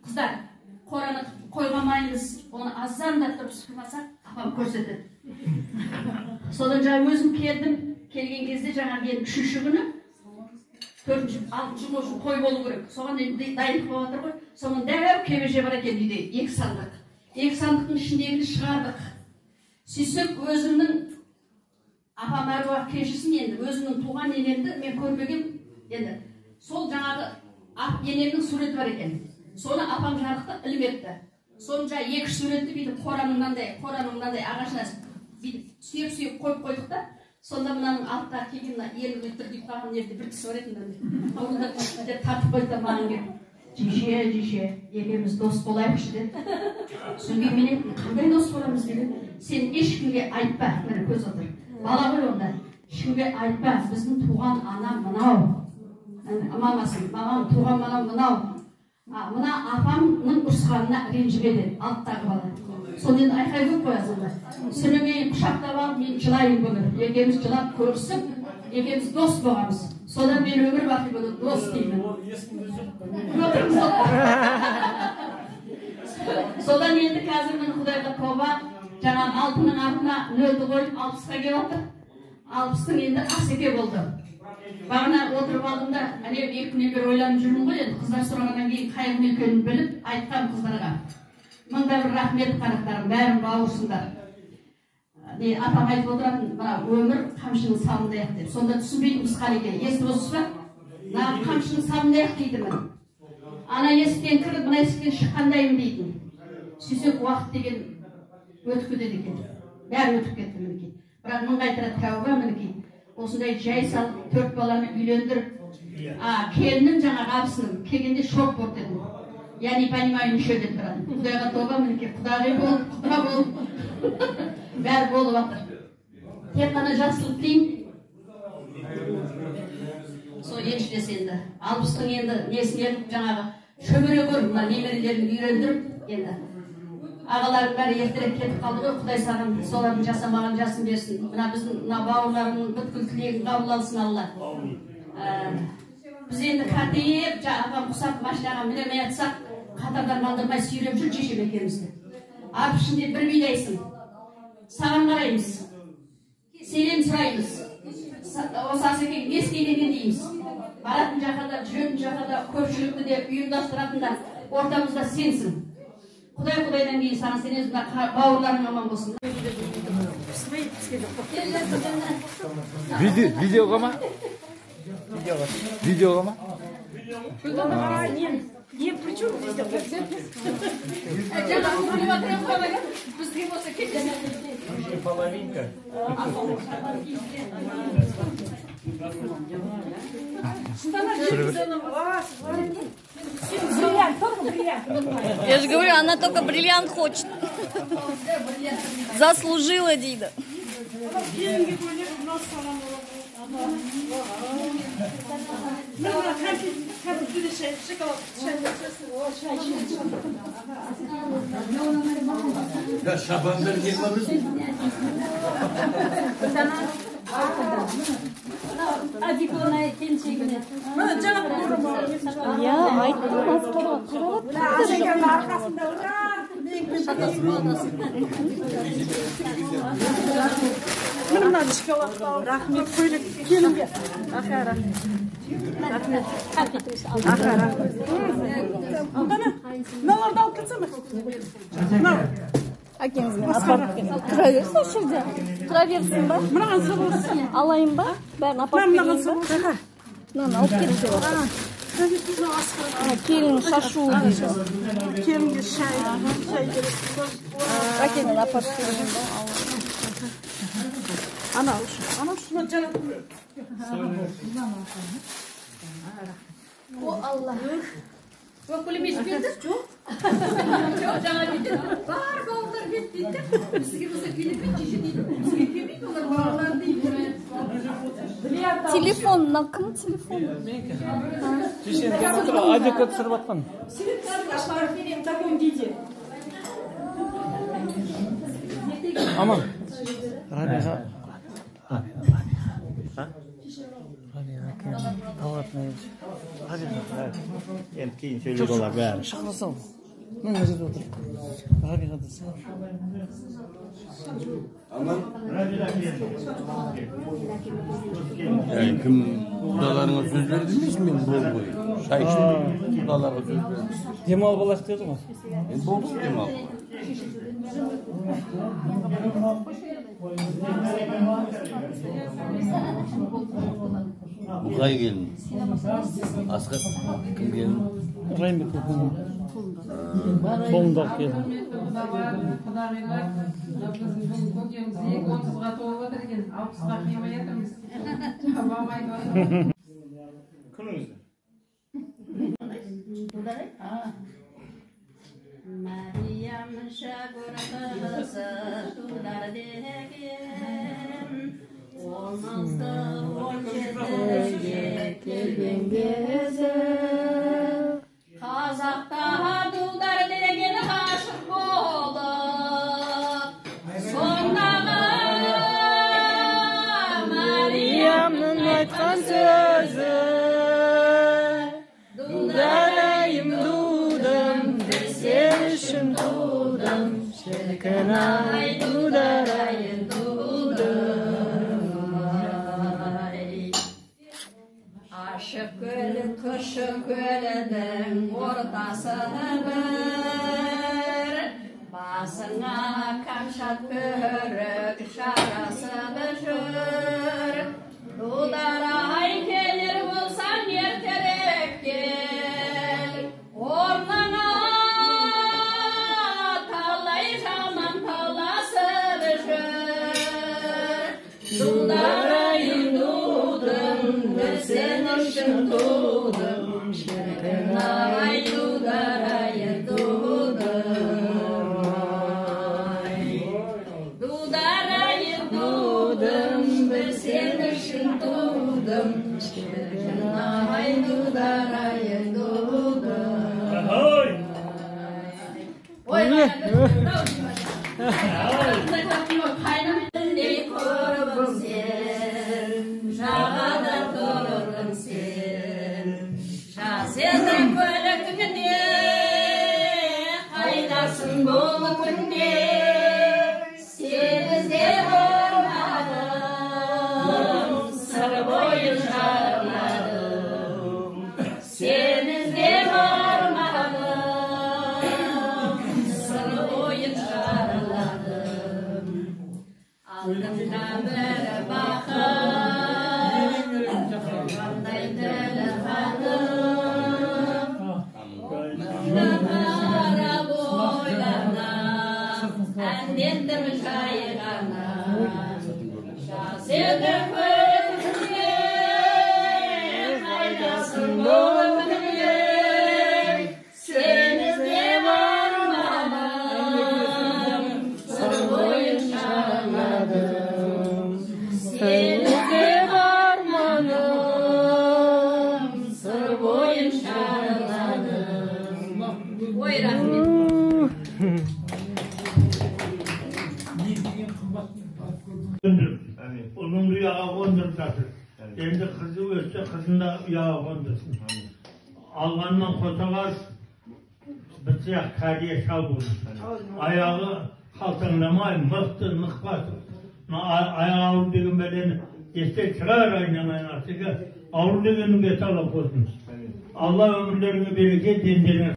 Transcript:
Қыздар, қораны қойғамайыңыз, оны азандатып сыпырмасақ, апам көрсетеді. Содан жаңа өзім келдім, келген кезде жаңа мен 3-ші күні 4-6 жыл үшін қой болу керек. Соған дайындық болып жатыр ғой. Соған дәу кебеже бар екен үйде, 2 сандық. 2 сандықтың ішіндегіні шығардық. Сөйтсек өзімнің апам әруақ кешісін енді өзімнің туған енемді мен көрмегем. Енді сол жаңағы ап енемнің суреті бар екен. Соны апам жарықты ілмепті. Соны жаңа 2 суретті бүйтіп қораның мынандай ағашына сүйеп қойып қойдық та. Сонда мынаның алтта келген елі өйтір деп қалған жерде бір кісі бар еді. Ауылда тартып қойды маған келіп. Жише, екеуміз дос болайықшы деді. Содан мен айттым, қандай дос боламыз деді. Сен ешкімге айтпа, міне көз отыр. Бала ғой онда. Ешкімге айтпа, біздің туған анам мынау. Мамасын, мамам туған мынау мынау. Мына апамның ұрысқанына ренжіме деді, алттағы бала. Соны енді айқай көп қоясың ба. Сүнемейін құшақтап алып, мен жылайын бүгін. Екеуміз жылап көрісіп, екеуміз дос болғамыз. Содан мен өмір бақи бұны дос деймін. Содан енді қазір міне Құдайға тоба, жаңа 6-ның артына нөлді қойып 60-ға келіп отыр. 60-тың енді асеке болды. Бағына отырып алдым да, әне 2 күннен бері ойланып жүрмін ғой енді, қыздар сұрағаннан кейін қайғым екенін біліп, айтқам қыздарға. Мыңда бір рахмет қарақтарым, бәрін бауырсыңдар. Атам айтып отыратын, өмір қамшының сабындай ақ деп. Сонда түсінбейтін мысқал екен. Естіп отырсыз ба? Қамшының сабындай ақ дейді мін. Ана есіктен кіріп, мына есіктен шыққандаймын дейтін. Сөйтсек уақыт деген өтіп кетеді екен. Бәрі өтіп кетті мінекей. Бірақ мың қайтара тәуба мінекей. Осындай жай салып, 4 баланы үйлендіріп, келіннің жаңағы абысының келгенде шок болды дедім. Я не понимаю ничего деп тұрады. Құдайға тоба мінекей, құдағи бол, құда бол. Бәрі болып жатыр. Тек қана жақсылық деймін. Сол еншілес енді. 60-тың енді несінен жаңағы шөбере көріп, мына немерелерін үйрендіріп, енді ағаларым бәрі ертерек кетіп қалды ғой. Құдай саған солардың жасамаған жасын берсін. Мына біздің бауырларының бүткіл тілегін қабыл алсын Алла. Біз енді қатайып, апам құсап машинаға мінемей атсақ, қатардан қалдырмай сүйреп жүр шешем екеумізді. Ап ішінде бір билайсың. Саған қараймыз. Сенен сұраймыз. Осы асекең не істейдеген дейміз. Баратын жаққа да, жүретін жаққа да, көпшілікті де ұйымдастыратын да ортамызда сенсің. Құдайдан кейін саған сенеміз, бауырларың аман болсын. Видеоға ма? Видеоға ма? Не, при чем здесь? Половинка. Я же говорю, она только бриллиант хочет. Заслужила, Дида. Ya Şaban'dan yıkılırız mı? Ya ayттым астарға Мына шоколадтау, рахмет, көйлек келінге. Аха, рахмет. Рахмет. Аха, рахмет. Қана, мыналарды алып кетсем бе? әкеңізбен апарып тұра берсін осы жерде. Тұра берсін ба? Мынаған сұрылсын. Алайын ба? Бәрін апарып берейін ба? Мынаны алып кетіп деп отыр. Келін шашу дейді. Келінге шай керек. Әкеңнен апарып берейін ба? Анау шuna жаратып. О, Алла. Өкілім ешкенді? Жоқ. Жаңа кетеді. Бар бауылдар кетті дейді. Бізге болса келемейді, шеше дейді. Бізге келмейді, олар бауылдар дейді. Телефон, мына кім телефон? Шешен келіп тұр, адекат түсіріп атқан. В таком виде. Аман. Рабиға. Рабиға Kavatmayız. Hadi. Endi keyin söyleyip olar bari. Şakrasam. Ben gazet otur. Hadi hadi. Yani kim kudalarına söz verdiniz mi? Bol boyu. Çay içmeyin. Kudalara söz verdiniz. Demal balaş diyordum mu? Bol değil mi? Bukay gelin. Askat kim gelin? Rahim bir kokunu. Bomdak gelin. Kınınızda. Meryem şagorası tutar degen olmazdı ol gelin geze Kazakta tutar degen aşık olup sondağı Meryem'in aytkan sözü Dudarayım dudum Deselişim dudum Şerkenay dudarayım dudum Aşık gölü kışı gölüdün ortasını bir Basına kamşat körük şarası düşür Dudaray gelir bulsan yerterek gel Ormana tallay çalman tallası düşür Dudarayım dudum Desenişim dudum Şerkenay dudarayım dudum Dudarayım dudum Desenişim dudum Şerkenay dudarayım dudum Oy ne korubum sen Şahada korubum sen Şahseden kölükünde Haydasın bol günde Senizde olmadım Sır boyu şarladım Senizde olmadım Sır boyu şarladım Aldım kamera bakım Kanday telefonum Kara boylana Endendim şairana Şahsiyetler köyümde Haydasın boğumde Senizde varmadım Sır boyun şarladım Senizde varmadım Sır boyun şarladım Oy rahmet Yani onun yağı kondurtasın. Endi kızı ölse kızın da yağı kondursun. Algandan kosalar bıçak kariye şal bulur. Ayağı kaltanlamay, mıhtı, mıhbat. Ayağı ağır degen belen işte çıkar aynamayın artık. Ağır degenin beti alıp olsun. Allah ömürlerine bereket, dendirin.